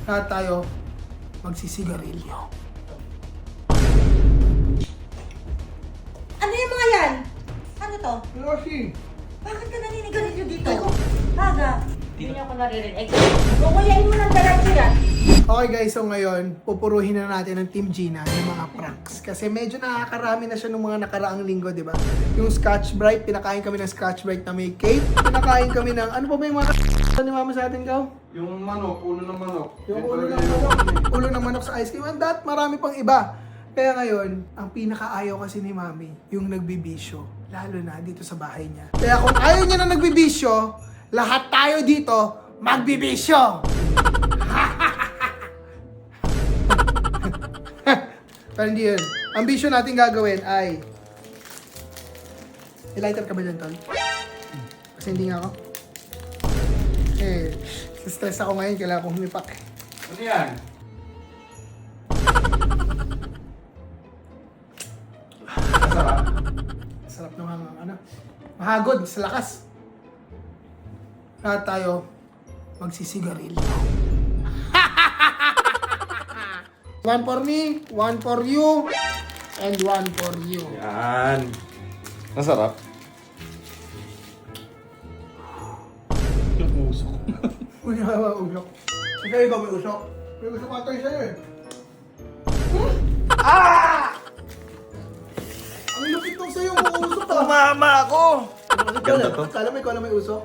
Lahat tayo magsisigarilyo. Ano yung mga yan? Ano to? Yoshi! Bakit ka naninigarilyo dito? Aga, hindi niyo ako naririnig. Kukuyain mo ng diretso yan. Okay guys, so ngayon, pupuruhin na natin ng Team Gina yung mga pranks. Kasi medyo nakakarami na siya ng mga nakaraang linggo, di ba? Yung Scotch Brite, pinakain kami ng Scotch Brite na may cake. Pinakain kami ng, ano pa ba yung mga ni mama sa atin, Gaw? Yung manok, ulo ng manok. Yung ulo ng manok. Ulo ng manok sa ice cream. And that, marami pang iba. Kaya ngayon, ang pinakaayaw kasi ni mami, yung nagbibisyo. Lalo na dito sa bahay niya. Kaya kung ayaw niya na nagbibisyo, lahat tayo dito magbibisyo! Pero hindi yun. Ang bisyo natin gagawin ay... I-lighter ka ba dyan, Tol? Kasi hindi nga ako. Stress ako ngayon, kailangan kong humipak. Ano yan? Masarap. Sarap ng ano. Mahagod, sa lakas. Lahat tayo magsisigarilyo. One for me, one for you, and one for you. Yan. Masarap. Yung usok. Uy, usok. Ikaw ba may usok? May usok ata yung sa'yo eh. Ang lupit nung sa'yo, mga usok ah. Tumama ako! Ganda to. Kala mo ikaw na may usok?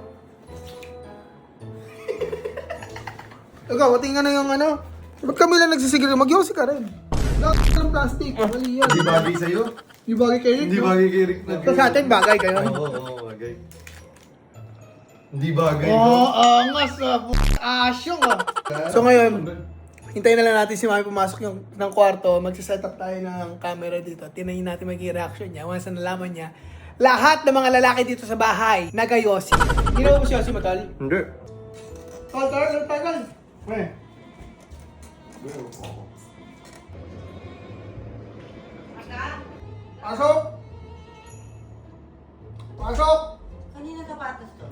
Ikaw, tingnan na yung ano. Ba't kami lang nagsisigarilyo? Mag-yosi ka rin. Lahat ng plastic. Mali yan. Hindi bagay sa'yo. Di bagay kayo. Hindi bagay kay Rick na. Sa atin, bagay kayo. Oo, bagay. Hindi bagay. Angas na. Asyong ah. So ngayon, hintayin na lang natin si Mami pumasok ng kwarto. Magsiset up tayo ng camera dito. Tinayin natin magiging reaction niya. Once na nalaman niya, lahat ng mga lalaki dito sa bahay, nagayosi. Hindi na mo si Yosi Matal? Hindi. Tagal. Pasok! Pasok! Kanina sapatos to?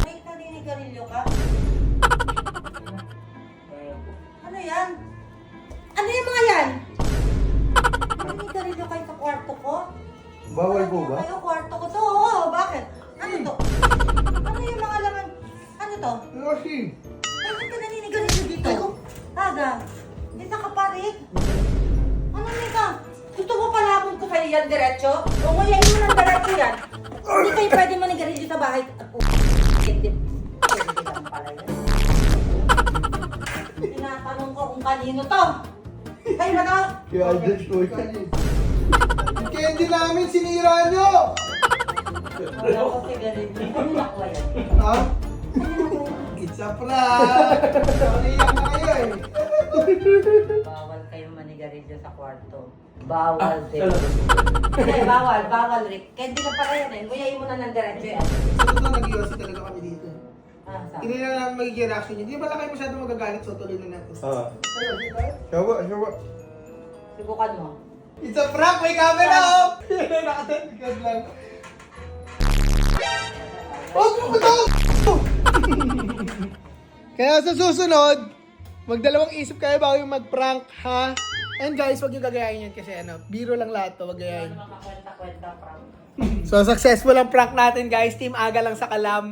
May naninigarilyo ka? Ano yan? Ano yung mga yan? Naninigarilyo kayo sa kwarto ko? Bawal po ba? Kayo kwarto ko to? Oo, bakit? Ano to? Ano yung mga laman? Ano to? Yoshi! Bakit ka naninigarilyo dito? Aga, hindi ka parik. Ano nito? Gusto mo palabong ko kayo yan diretso? O ngayon mo ng diretso yan? Hindi kayo pwede manigarilyo sa bahay. Hindi. Pwede lang pala yan. Tinatanong ko kung kanino to. Kayo ba to? Kaya Aldrich ko. Yung candy namin, sinira nyo! Wala ko sigarilyo. Ano nakuha yan? Ha? It's a prank! Naiyak na kayo eh. Bawal kayo manigarilyo sa kwarto. Bawal din. Hindi, bawal, Rick. Kaya hindi na pala yan eh. Kuyain mo na ng diretso yan. Sunod na nag-iossi talaga kami dito. Ah, sa? Hindi na lang magiging reaction niya. Hindi ba lang kayo masyadong magagalit, so tuloy na natin. Ayun, di ba? Shawa. Subukan mo. It's a prank! May camera off! Nakatendigan lang. Huwag mo ito! Kaya sa susunod, magdalawang isip kayo bago yung mag-prank, ha? And guys, huwag yung gagayahin yan kasi ano, biro lang lahat to, wag gayahin. Makakwenta-kwenta, prank. So, successful ang prank natin guys. Team Aga lang sa Kalam.